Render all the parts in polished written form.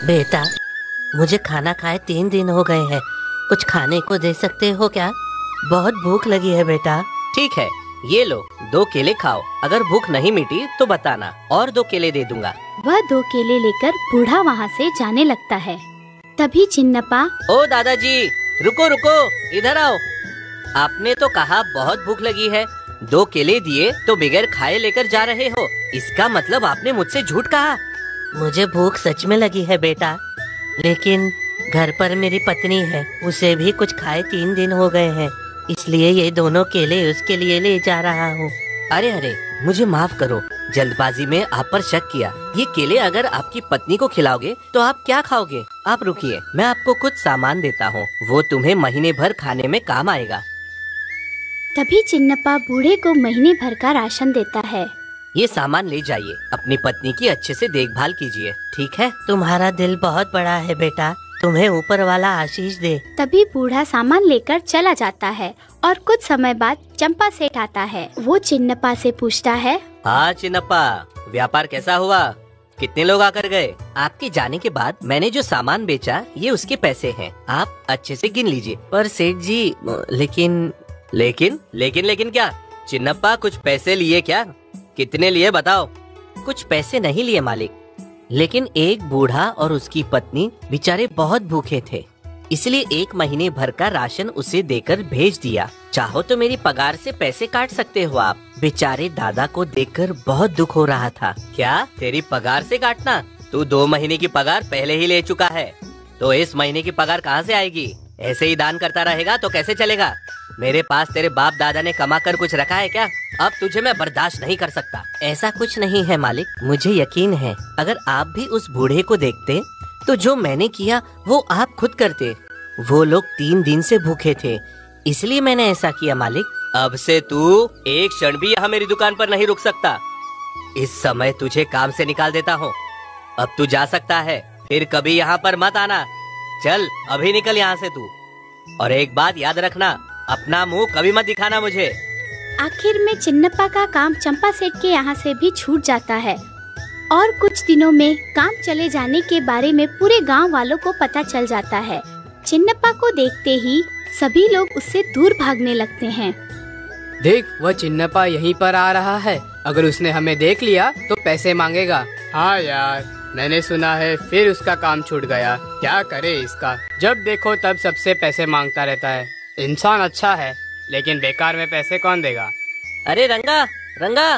बेटा, मुझे खाना खाए 3 दिन हो गए हैं। कुछ खाने को दे सकते हो क्या? बहुत भूख लगी है बेटा। ठीक है, ये लो 2 केले खाओ। अगर भूख नहीं मिटी तो बताना, और 2 केले दे दूंगा। वह 2 केले लेकर बूढ़ा वहाँ से जाने लगता है। तभी चिन्नप्पा, ओ दादाजी, रुको रुको, इधर आओ। आपने तो कहा बहुत भूख लगी है, 2 केले दिए तो बगैर खाए लेकर जा रहे हो। इसका मतलब आपने मुझसे झूठ कहा। मुझे भूख सच में लगी है बेटा, लेकिन घर पर मेरी पत्नी है, उसे भी कुछ खाए 3 दिन हो गए हैं, इसलिए ये दोनों केले उसके लिए ले जा रहा हूँ। अरे अरे, मुझे माफ करो, जल्दबाजी में आप पर शक किया। ये केले अगर आपकी पत्नी को खिलाओगे तो आप क्या खाओगे? आप रुकिए, मैं आपको कुछ सामान देता हूँ, वो तुम्हें महीने भर खाने में काम आएगा। तभी चिन्नप्पा बूढ़े को महीने भर का राशन देता है। ये सामान ले जाइए, अपनी पत्नी की अच्छे से देखभाल कीजिए, ठीक है? तुम्हारा दिल बहुत बड़ा है बेटा, तुम्हें ऊपर वाला आशीष दे। तभी बूढ़ा सामान लेकर चला जाता है और कुछ समय बाद चंपा सेठ आता है। वो चिन्नप्पा से पूछता है, हाँ चिन्नप्पा, व्यापार कैसा हुआ? कितने लोग आकर गए? आपके जाने के बाद मैंने जो सामान बेचा ये उसके पैसे हैं, आप अच्छे से गिन लीजिए। पर सेठ जी, लेकिन क्या? चिन्नप्पा, कुछ पैसे लिए क्या? कितने लिए बताओ? कुछ पैसे नहीं लिए मालिक, लेकिन एक बूढ़ा और उसकी पत्नी बेचारे बहुत भूखे थे, इसलिए 1 महीने भर का राशन उसे देकर भेज दिया। चाहो तो मेरी पगार से पैसे काट सकते हो आप। बेचारे दादा को देखकर बहुत दुख हो रहा था। क्या तेरी पगार से काटना? तू 2 महीने की पगार पहले ही ले चुका है, तो इस महीने की पगार कहाँ से आएगी? ऐसे ही दान करता रहेगा तो कैसे चलेगा? मेरे पास तेरे बाप दादा ने कमा कर कुछ रखा है क्या? अब तुझे मैं बर्दाश्त नहीं कर सकता। ऐसा कुछ नहीं है मालिक, मुझे यकीन है अगर आप भी उस बूढ़े को देखते तो जो मैंने किया वो आप खुद करते। वो लोग 3 दिन से भूखे थे, इसलिए मैंने ऐसा किया मालिक। अब से तू एक क्षण भी यहाँ मेरी दुकान पर नहीं रुक सकता। इस समय तुझे काम से निकाल देता हूँ। अब तू जा सकता है, फिर कभी यहाँ पर मत आना। चल अभी निकल यहाँ से तू। और एक बात याद रखना, अपना मुंह कभी मत दिखाना मुझे। आखिर में चिन्नप्पा का काम चंपा सेठ के यहाँ से भी छूट जाता है और कुछ दिनों में काम चले जाने के बारे में पूरे गांव वालों को पता चल जाता है। चिन्नप्पा को देखते ही सभी लोग उससे दूर भागने लगते हैं। देख, वह चिन्नप्पा यहीं पर आ रहा है, अगर उसने हमें देख लिया तो पैसे मांगेगा। हाँ यार, मैंने सुना है फिर उसका काम छूट गया। क्या करे इसका, जब देखो तब सबसे पैसे मांगता रहता है। इंसान अच्छा है, लेकिन बेकार में पैसे कौन देगा? अरे रंगा, रंगा!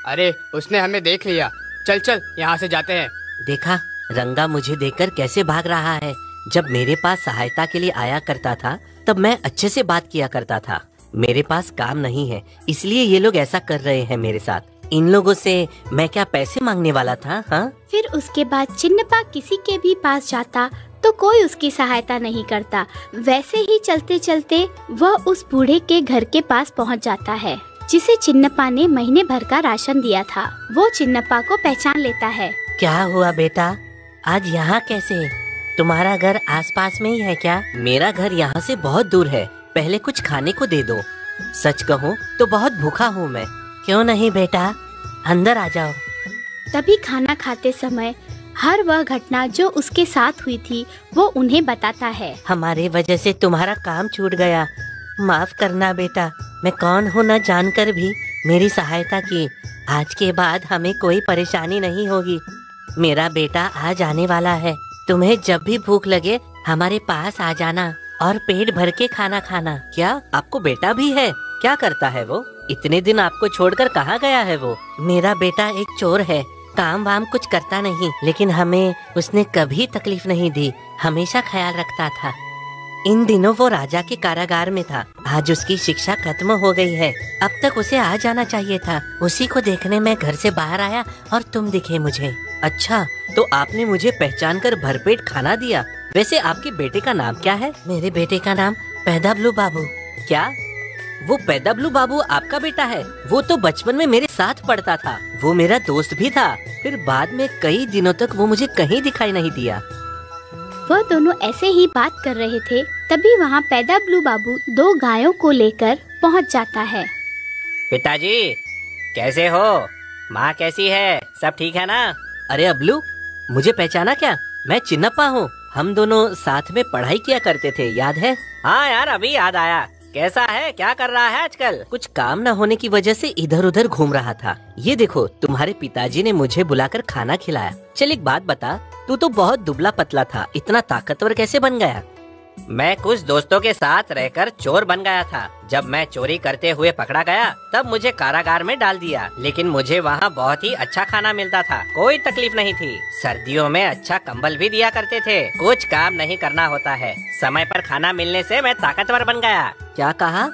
अरे उसने हमें देख लिया, चल चल यहाँ से जाते हैं। देखा, रंगा मुझे देखकर कैसे भाग रहा है। जब मेरे पास सहायता के लिए आया करता था तब मैं अच्छे से बात किया करता था। मेरे पास काम नहीं है, इसलिए ये लोग ऐसा कर रहे हैं मेरे साथ। इन लोगों से मैं क्या पैसे मांगने वाला था? हाँ। फिर उसके बाद चिन्नप्पा किसी के भी पास जाता तो कोई उसकी सहायता नहीं करता। वैसे ही चलते चलते वह उस बूढ़े के घर के पास पहुंच जाता है, जिसे चिन्नप्पा ने महीने भर का राशन दिया था। वो चिन्नप्पा को पहचान लेता है। क्या हुआ बेटा, आज यहाँ कैसे? तुम्हारा घर आसपास में ही है क्या? मेरा घर यहाँ से बहुत दूर है, पहले कुछ खाने को दे दो। सच कहूँ तो बहुत भूखा हूँ मैं। क्यों नहीं बेटा, अंदर आ जाओ। तभी खाना खाते समय हर वह घटना जो उसके साथ हुई थी वो उन्हें बताता है। हमारे वजह से तुम्हारा काम छूट गया, माफ करना बेटा। मैं कौन हूँ न जानकर भी मेरी सहायता की। आज के बाद हमें कोई परेशानी नहीं होगी। मेरा बेटा आ जाने वाला है, तुम्हें जब भी भूख लगे हमारे पास आ जाना और पेट भर के खाना खाना। क्या आपको बेटा भी है? क्या करता है वो? इतने दिन आपको छोड़कर कहाँ गया है वो? मेरा बेटा एक चोर है, काम वाम कुछ करता नहीं, लेकिन हमें उसने कभी तकलीफ नहीं दी, हमेशा ख्याल रखता था। इन दिनों वो राजा के कारागार में था, आज उसकी शिक्षा खत्म हो गई है। अब तक उसे आ जाना चाहिए था। उसी को देखने मैं घर से बाहर आया और तुम दिखे मुझे। अच्छा, तो आपने मुझे पहचान कर भरपेट खाना दिया। वैसे आपके बेटे का नाम क्या है? मेरे बेटे का नाम पैदाबलू बाबू। क्या वो पैदाबलू बाबू आपका बेटा है? वो तो बचपन में मेरे साथ पढ़ता था, वो मेरा दोस्त भी था। फिर बाद में कई दिनों तक वो मुझे कहीं दिखाई नहीं दिया। वह दोनों ऐसे ही बात कर रहे थे, तभी वहाँ पैदाबलू बाबू 2 गायों को लेकर पहुँच जाता है। पिताजी कैसे हो? माँ कैसी है? सब ठीक है ना? अरे अबलू, मुझे पहचाना क्या? मैं चिन्नप्पा हूँ। हम दोनों साथ में पढ़ाई किया करते थे, याद है? हाँ यार, अभी याद आया। कैसा है, क्या कर रहा है आजकल? कुछ काम न होने की वजह से इधर उधर घूम रहा था। ये देखो, तुम्हारे पिताजी ने मुझे बुलाकर खाना खिलाया। चल एक बात बता, तू तो बहुत दुबला पतला था, इतना ताकतवर कैसे बन गया? मैं कुछ दोस्तों के साथ रहकर चोर बन गया था। जब मैं चोरी करते हुए पकड़ा गया तब मुझे कारागार में डाल दिया, लेकिन मुझे वहाँ बहुत ही अच्छा खाना मिलता था, कोई तकलीफ नहीं थी। सर्दियों में अच्छा कंबल भी दिया करते थे। कुछ काम नहीं करना होता है, समय पर खाना मिलने से मैं ताकतवर बन गया। क्या कहा?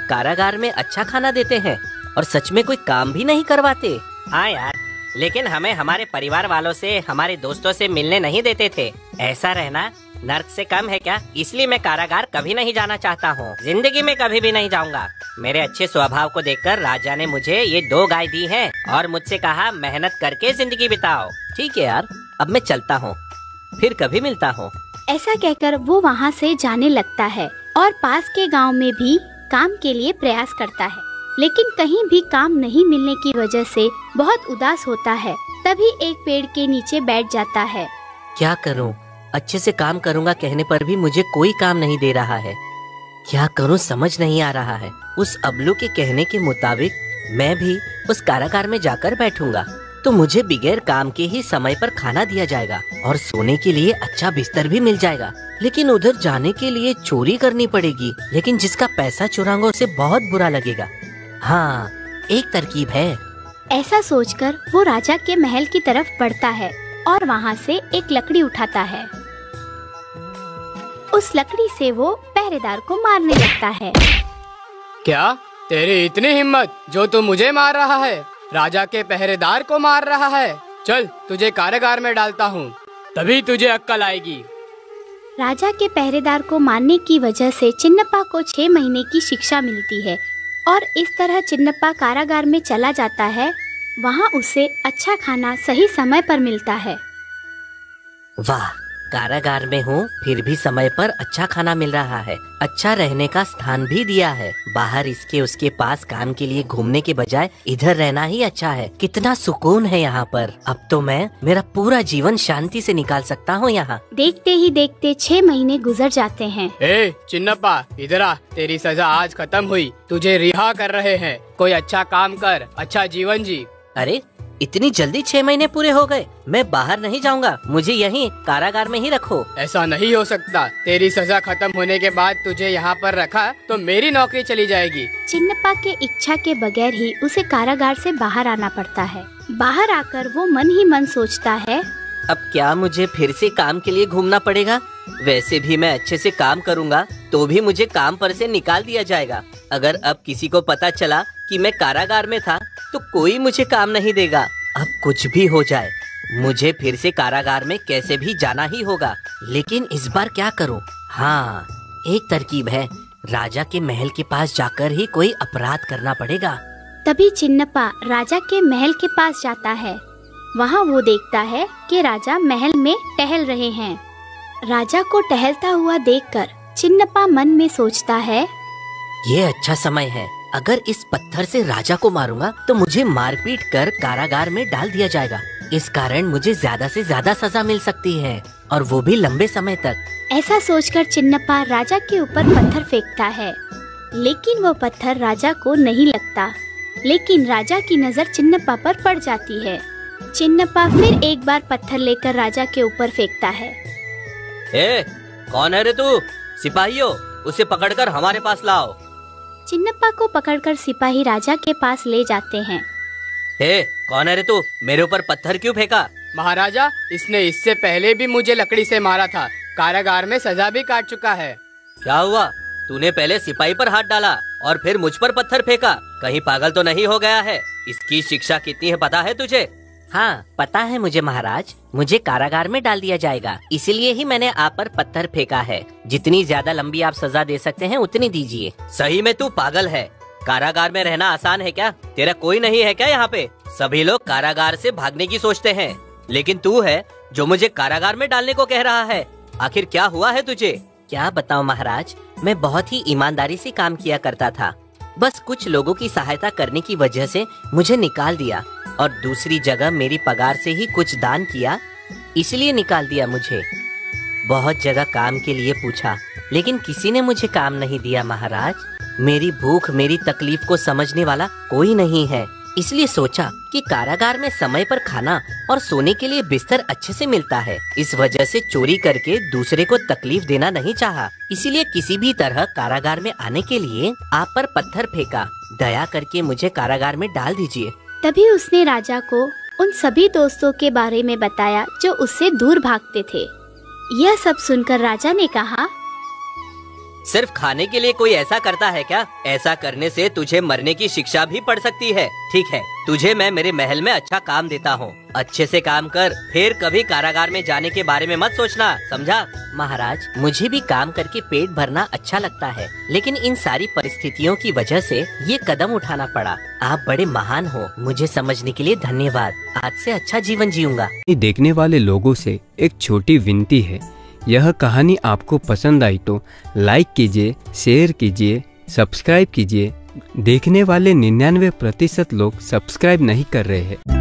कारागार में अच्छा खाना देते हैं और सच में कोई काम भी नहीं करवाते? हाँ यार, लेकिन हमें हमारे परिवार वालों से, हमारे दोस्तों से मिलने नहीं देते थे। ऐसा रहना नर्क से कम है क्या? इसलिए मैं कारागार कभी नहीं जाना चाहता हूँ, जिंदगी में कभी भी नहीं जाऊँगा। मेरे अच्छे स्वभाव को देखकर राजा ने मुझे ये 2 गाय दी हैं और मुझसे कहा मेहनत करके जिंदगी बिताओ। ठीक है यार, अब मैं चलता हूँ, फिर कभी मिलता हूँ। ऐसा कहकर वो वहाँ से जाने लगता है और पास के गांव में भी काम के लिए प्रयास करता है, लेकिन कहीं भी काम नहीं मिलने की वजह से बहुत उदास होता है। तभी एक पेड़ के नीचे बैठ जाता है। क्या करूं? अच्छे से काम करूंगा कहने पर भी मुझे कोई काम नहीं दे रहा है। क्या करूं समझ नहीं आ रहा है। उस अबलू के कहने के मुताबिक मैं भी उस कारागार में जाकर बैठूंगा तो मुझे बगैर काम के ही समय पर खाना दिया जाएगा और सोने के लिए अच्छा बिस्तर भी मिल जाएगा। लेकिन उधर जाने के लिए चोरी करनी पड़ेगी, लेकिन जिसका पैसा चुराऊंगा उसे बहुत बुरा लगेगा। हाँ, एक तरकीब है। ऐसा सोचकर वो राजा के महल की तरफ बढ़ता है और वहाँ से एक लकड़ी उठाता है। उस लकड़ी से वो पहरेदार को मारने लगता है। क्या तेरी इतनी हिम्मत जो तू मुझे मार रहा है? राजा के पहरेदार को मार रहा है? चल तुझे कारागार में डालता हूँ, तभी तुझे अक्ल आएगी। राजा के पहरेदार को मारने की वजह से चिन्नप्पा को 6 महीने की शिक्षा मिलती है और इस तरह चिन्नप्पा कारागार में चला जाता है। वहाँ उसे अच्छा खाना सही समय पर मिलता है। वाह, कारागार में हूँ फिर भी समय पर अच्छा खाना मिल रहा है, अच्छा रहने का स्थान भी दिया है। बाहर इसके उसके पास काम के लिए घूमने के बजाय इधर रहना ही अच्छा है। कितना सुकून है यहाँ पर। अब तो मैं मेरा पूरा जीवन शांति से निकाल सकता हूँ यहाँ। देखते ही देखते 6 महीने गुजर जाते हैं। ए चिन्नप्पा, इधर आ, तेरी सजा आज खत्म हुई, तुझे रिहा कर रहे हैं। कोई अच्छा काम कर, अच्छा जीवन जी। अरे इतनी जल्दी 6 महीने पूरे हो गए? मैं बाहर नहीं जाऊंगा, मुझे यहीं कारागार में ही रखो। ऐसा नहीं हो सकता, तेरी सजा खत्म होने के बाद तुझे यहाँ पर रखा तो मेरी नौकरी चली जाएगी। चिन्नप्पा के इच्छा के बगैर ही उसे कारागार से बाहर आना पड़ता है। बाहर आकर वो मन ही मन सोचता है, अब क्या मुझे फिर से काम के लिए घूमना पड़ेगा? वैसे भी मैं अच्छे से काम करूंगा तो भी मुझे काम पर से निकाल दिया जाएगा। अगर अब किसी को पता चला कि मैं कारागार में था तो कोई मुझे काम नहीं देगा। अब कुछ भी हो जाए मुझे फिर से कारागार में कैसे भी जाना ही होगा। लेकिन इस बार क्या करूं? हाँ, एक तरकीब है। राजा के महल के पास जाकर ही कोई अपराध करना पड़ेगा। तभी चिन्नप्पा राजा के महल के पास जाता है। वहाँ वो देखता है कि राजा महल में टहल रहे हैं। राजा को टहलता हुआ देखकर चिन्नप्पा मन में सोचता है, ये अच्छा समय है। अगर इस पत्थर से राजा को मारूंगा तो मुझे मारपीट कर कारागार में डाल दिया जाएगा। इस कारण मुझे ज्यादा से ज्यादा सजा मिल सकती है और वो भी लंबे समय तक। ऐसा सोचकर चिन्नप्पा राजा के ऊपर पत्थर फेंकता है, लेकिन वो पत्थर राजा को नहीं लगता। लेकिन राजा की नजर चिन्नप्पा पर पड़ जाती है। चिन्नप्पा फिर एक बार पत्थर लेकर राजा के ऊपर फेंकता है। कौन है रे तू? सिपाहियों, उसे पकड़कर हमारे पास लाओ। चिन्नप्पा को पकड़कर सिपाही राजा के पास ले जाते हैं। कौन है रे तू? मेरे ऊपर पत्थर क्यों फेंका? महाराजा, इसने इससे पहले भी मुझे लकड़ी से मारा था, कारागार में सजा भी काट चुका है। क्या हुआ? तूने पहले सिपाही पर हाथ डाला और फिर मुझ पर पत्थर फेंका। कहीं पागल तो नहीं हो गया है? इसकी शिक्षा कितनी है पता है तुझे? हाँ, पता है मुझे महाराज। मुझे कारागार में डाल दिया जाएगा, इसीलिए ही मैंने आप पर पत्थर फेंका है। जितनी ज्यादा लंबी आप सजा दे सकते हैं उतनी दीजिए। सही में तू पागल है। कारागार में रहना आसान है क्या? तेरा कोई नहीं है क्या यहाँ पे? सभी लोग कारागार से भागने की सोचते हैं, लेकिन तू है जो मुझे कारागार में डालने को कह रहा है। आखिर क्या हुआ है तुझे? क्या बताऊं महाराज, मैं बहुत ही ईमानदारी से काम किया करता था। बस कुछ लोगों की सहायता करने की वजह से मुझे निकाल दिया और दूसरी जगह मेरी पगार से ही कुछ दान किया इसलिए निकाल दिया मुझे। बहुत जगह काम के लिए पूछा, लेकिन किसी ने मुझे काम नहीं दिया महाराज। मेरी भूख, मेरी तकलीफ को समझने वाला कोई नहीं है। इसलिए सोचा कि कारागार में समय पर खाना और सोने के लिए बिस्तर अच्छे से मिलता है। इस वजह से चोरी करके दूसरे को तकलीफ देना नहीं चाहा। इसीलिए किसी भी तरह कारागार में आने के लिए आप पर पत्थर फेंका। दया करके मुझे कारागार में डाल दीजिए। तभी उसने राजा को उन सभी दोस्तों के बारे में बताया जो उससे दूर भागते थे। यह सब सुनकर राजा ने कहा, सिर्फ खाने के लिए कोई ऐसा करता है क्या? ऐसा करने से तुझे मरने की शिक्षा भी पड़ सकती है। ठीक है, तुझे मैं मेरे महल में अच्छा काम देता हूँ। अच्छे से काम कर, फिर कभी कारागार में जाने के बारे में मत सोचना, समझा? महाराज, मुझे भी काम करके पेट भरना अच्छा लगता है, लेकिन इन सारी परिस्थितियों की वजह से ये कदम उठाना पड़ा। आप बड़े महान हो, मुझे समझने के लिए धन्यवाद। आज से अच्छा जीवन जीऊंगा। देखने वाले लोगों से एक छोटी विनती है, यह कहानी आपको पसंद आई तो लाइक कीजिए, शेयर कीजिए, सब्सक्राइब कीजिए। देखने वाले 99% लोग सब्सक्राइब नहीं कर रहे हैं।